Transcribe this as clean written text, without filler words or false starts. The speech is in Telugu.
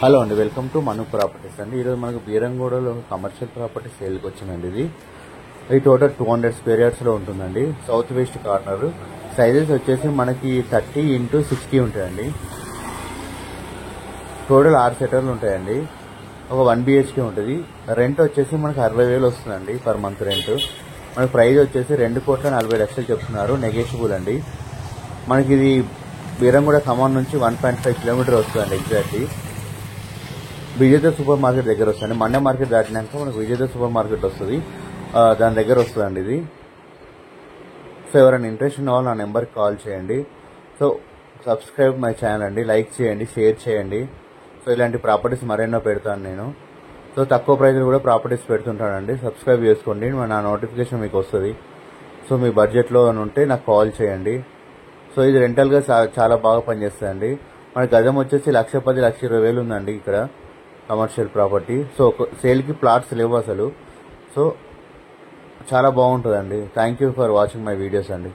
హలో అండి, వెల్కమ్ టు మను ప్రాపర్టీస్ అండి. ఈరోజు మనకు బీరంగూడలో కమర్షియల్ ప్రాపర్టీ సేల్కి వచ్చిందండి. ఇది టోటల్ 200 స్క్వేర్ యార్డ్స్లో ఉంటుందండి. South west corner. సైజెస్ వచ్చేసి మనకి 30x60 ఉంటాయండి. టోటల్ 6 సెటర్లు ఉంటాయండి. ఒక 1 BHK ఉంటుంది. రెంట్ వచ్చేసి మనకు 60,000 వస్తుందండి పర్ మంత్ రెంట్. మనకి ప్రైస్ వచ్చేసి 2,40,00,000 చెప్తున్నారు. నెగోషియబుల్ అండి. మనకి ఇది బీరంగూడ ఖమ్మం నుంచి 1.5 కిలోమీటర్ వస్తుందండి ఎగ్జాక్ట్లీ. విజేత సూపర్ మార్కెట్ దగ్గర వస్తుంది. మండే మార్కెట్ దాటినాక మనకు విజేత సూపర్ మార్కెట్ వస్తుంది, దాని దగ్గర వస్తుందండి ఇది. సో ఎవరైనా ఇంట్రెస్ట్ ఉన్న వాళ్ళు నా నెంబర్కి కాల్ చేయండి. సో సబ్స్క్రైబ్ మై ఛానల్ అండి, లైక్ చేయండి, షేర్ చేయండి. సో ఇలాంటి ప్రాపర్టీస్ మరెన్నో పెడతాను నేను. సో తక్కువ ప్రైస్లో కూడా ప్రాపర్టీస్ పెడుతుంటానండి. సబ్స్క్రైబ్ చేసుకోండి, నా నోటిఫికేషన్ మీకు వస్తుంది. సో మీ బడ్జెట్లో ఉంటే నాకు కాల్ చేయండి. సో ఇది రెంటల్గా చాలా బాగా పనిచేస్తుందండి. మన గజం వచ్చేసి 1,10,000 1,20,000 ఉందండి ఇక్కడ కమర్షియల్ ప్రాపర్టీ. సో సేల్కి ప్లాట్స్ లేవు అసలు. సో చాలా బాగుంటుందండి. Thank you for watching my videos అండి.